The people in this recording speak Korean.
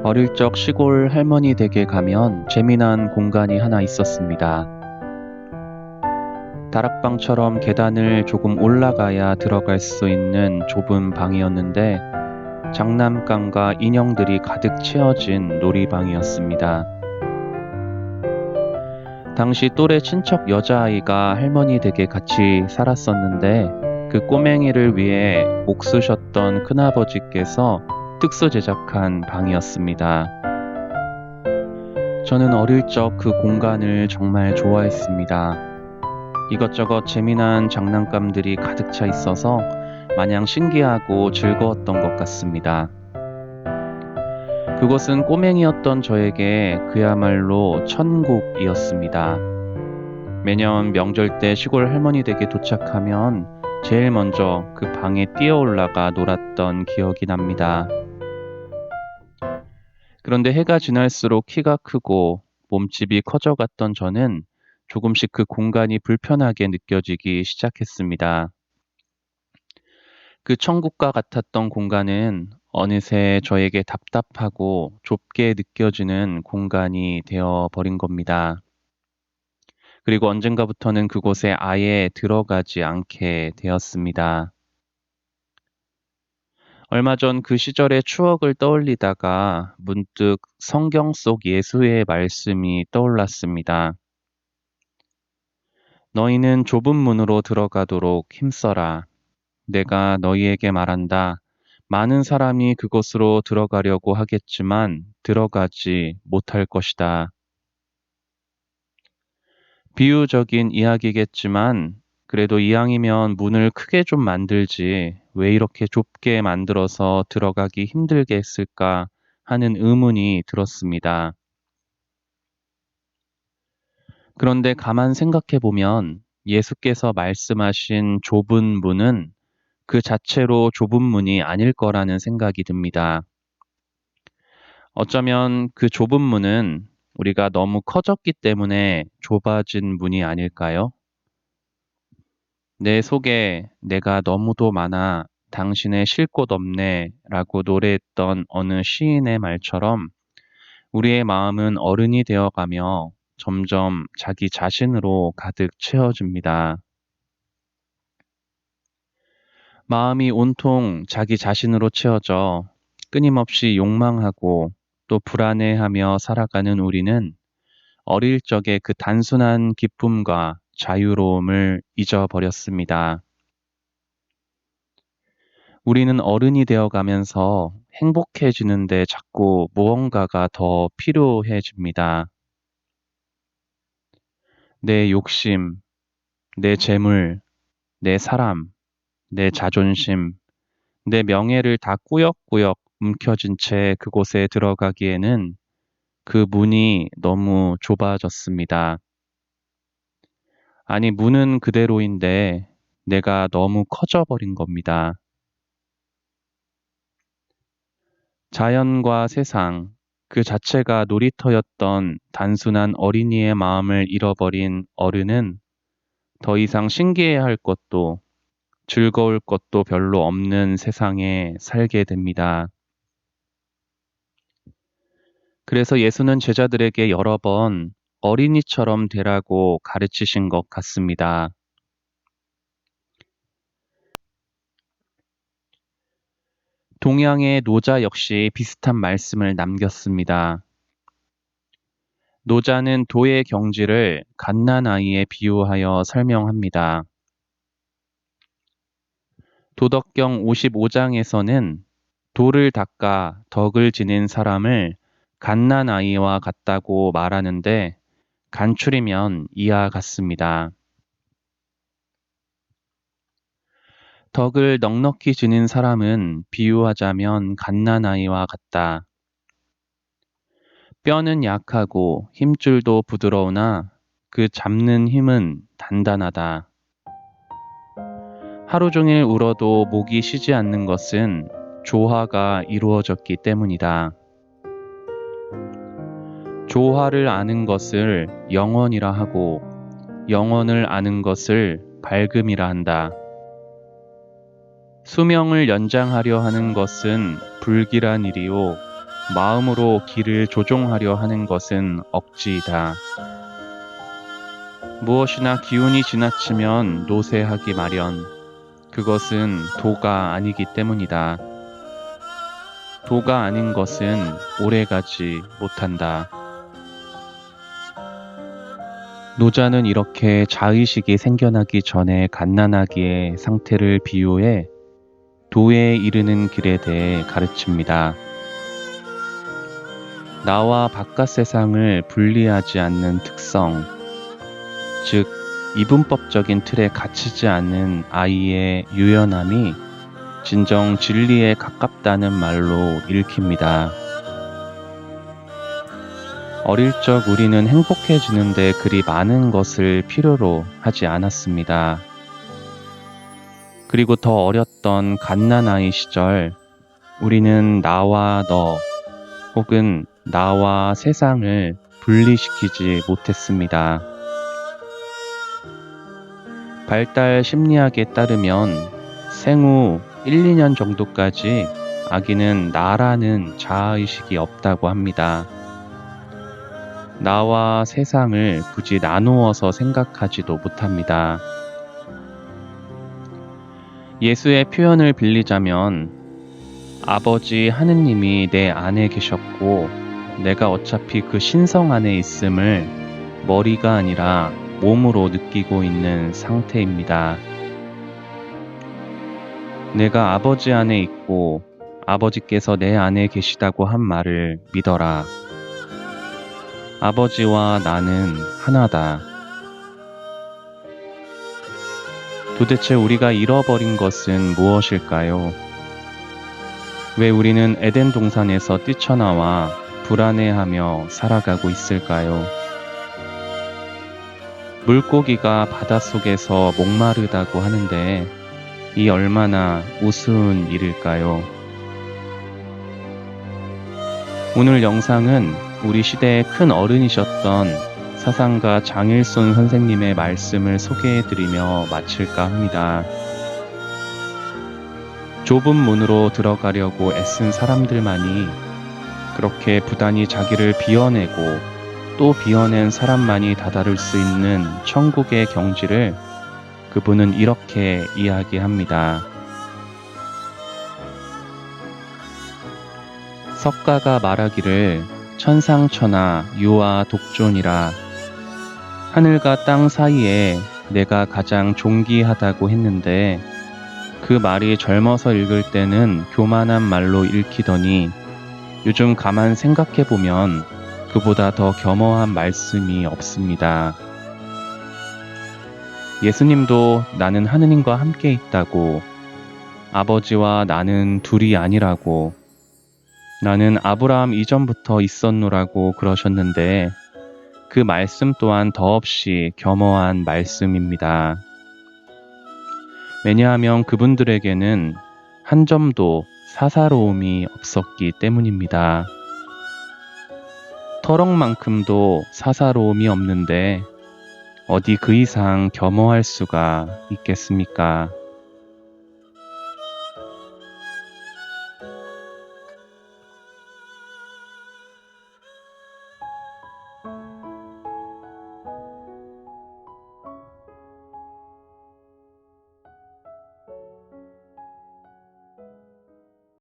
어릴 적 시골 할머니 댁에 가면 재미난 공간이 하나 있었습니다. 다락방처럼 계단을 조금 올라가야 들어갈 수 있는 좁은 방이었는데 장난감과 인형들이 가득 채워진 놀이방이었습니다. 당시 또래 친척 여자아이가 할머니 댁에 같이 살았었는데 그 꼬맹이를 위해 목 쓰셨던 큰아버지께서 특수 제작한 방이었습니다. 저는 어릴 적 그 공간을 정말 좋아했습니다. 이것저것 재미난 장난감들이 가득 차 있어서 마냥 신기하고 즐거웠던 것 같습니다. 그것은 꼬맹이였던 저에게 그야말로 천국이었습니다. 매년 명절 때 시골 할머니 댁에 도착하면 제일 먼저 그 방에 뛰어 올라가 놀았던 기억이 납니다. 그런데 해가 지날수록 키가 크고 몸집이 커져갔던 저는 조금씩 그 공간이 불편하게 느껴지기 시작했습니다. 그 천국과 같았던 공간은 어느새 저에게 답답하고 좁게 느껴지는 공간이 되어 버린 겁니다. 그리고 언젠가부터는 그곳에 아예 들어가지 않게 되었습니다. 얼마 전 그 시절의 추억을 떠올리다가 문득 성경 속 예수의 말씀이 떠올랐습니다. 너희는 좁은 문으로 들어가도록 힘써라. 내가 너희에게 말한다. 많은 사람이 그곳으로 들어가려고 하겠지만 들어가지 못할 것이다. 비유적인 이야기겠지만 그래도 이왕이면 문을 크게 좀 만들지 왜 이렇게 좁게 만들어서 들어가기 힘들게 했을까 하는 의문이 들었습니다. 그런데 가만 생각해 보면 예수께서 말씀하신 좁은 문은 그 자체로 좁은 문이 아닐 거라는 생각이 듭니다. 어쩌면 그 좁은 문은 우리가 너무 커졌기 때문에 좁아진 문이 아닐까요? 내 속에 내가 너무도 많아 당신의 쉴 곳 없네 라고 노래했던 어느 시인의 말처럼 우리의 마음은 어른이 되어가며 점점 자기 자신으로 가득 채워집니다. 마음이 온통 자기 자신으로 채워져 끊임없이 욕망하고 또 불안해하며 살아가는 우리는 어릴 적의 그 단순한 기쁨과 자유로움을 잊어버렸습니다. 우리는 어른이 되어가면서 행복해지는데 자꾸 무언가가 더 필요해집니다. 내 욕심, 내 재물, 내 사람, 내 자존심, 내 명예를 다 꾸역꾸역 움켜쥔 채 그곳에 들어가기에는 그 문이 너무 좁아졌습니다. 아니, 문은 그대로인데 내가 너무 커져버린 겁니다. 자연과 세상, 그 자체가 놀이터였던 단순한 어린이의 마음을 잃어버린 어른은 더 이상 신기해할 것도 즐거울 것도 별로 없는 세상에 살게 됩니다. 그래서 예수는 제자들에게 여러 번 어린이처럼 되라고 가르치신 것 같습니다. 동양의 노자 역시 비슷한 말씀을 남겼습니다. 노자는 도의 경지를 갓난아이에 비유하여 설명합니다. 도덕경 55장에서는 도를 닦아 덕을 지닌 사람을 갓난아이와 같다고 말하는데 간추리면 이와 같습니다. 덕을 넉넉히 지닌 사람은 비유하자면 갓난아이와 같다. 뼈는 약하고 힘줄도 부드러우나 그 잡는 힘은 단단하다. 하루 종일 울어도 목이 쉬지 않는 것은 조화가 이루어졌기 때문이다. 조화를 아는 것을 영원이라 하고 영원을 아는 것을 밝음이라 한다. 수명을 연장하려 하는 것은 불길한 일이요 마음으로 길을 조종하려 하는 것은 억지이다. 무엇이나 기운이 지나치면 노쇠하기 마련. 그것은 도가 아니기 때문이다. 도가 아닌 것은 오래가지 못한다. 노자는 이렇게 자의식이 생겨나기 전에 갓난아기의 상태를 비유해 도에 이르는 길에 대해 가르칩니다. 나와 바깥 세상을 분리하지 않는 특성, 즉 이분법적인 틀에 갇히지 않는 아이의 유연함이 진정 진리에 가깝다는 말로 읽힙니다. 어릴 적 우리는 행복해지는데 그리 많은 것을 필요로 하지 않았습니다. 그리고 더 어렸던 갓난아이 시절, 우리는 나와 너 혹은 나와 세상을 분리시키지 못했습니다. 발달 심리학에 따르면 생후 1, 2년 정도까지 아기는 나라는 자아의식이 없다고 합니다. 나와 세상을 굳이 나누어서 생각하지도 못합니다. 예수의 표현을 빌리자면 아버지 하느님이 내 안에 계셨고 내가 어차피 그 신성 안에 있음을 머리가 아니라 몸으로 느끼고 있는 상태입니다. 내가 아버지 안에 있고 아버지께서 내 안에 계시다고 한 말을 믿어라. 아버지와 나는 하나다. 도대체 우리가 잃어버린 것은 무엇일까요? 왜 우리는 에덴 동산에서 뛰쳐나와 불안해하며 살아가고 있을까요? 물고기가 바닷속에서 목마르다고 하는데 이 얼마나 우스운 일일까요? 오늘 영상은 우리 시대의 큰 어른이셨던 사상가 장일손 선생님의 말씀을 소개해드리며 마칠까 합니다. 좁은 문으로 들어가려고 애쓴 사람들만이 그렇게 부단히 자기를 비워내고 또 비워낸 사람만이 다다를 수 있는 천국의 경지를 그분은 이렇게 이야기합니다. 석가가 말하기를 천상천하 유아 독존이라. 하늘과 땅 사이에 내가 가장 존귀하다고 했는데 그 말이 젊어서 읽을 때는 교만한 말로 읽히더니 요즘 가만 생각해보면 그보다 더 겸허한 말씀이 없습니다. 예수님도 나는 하느님과 함께 있다고, 아버지와 나는 둘이 아니라고, 나는 아브라함 이전부터 있었노라고 그러셨는데 그 말씀 또한 더없이 겸허한 말씀입니다. 왜냐하면 그분들에게는 한 점도 사사로움이 없었기 때문입니다. 터럭만큼도 사사로움이 없는데 어디 그 이상 겸허할 수가 있겠습니까?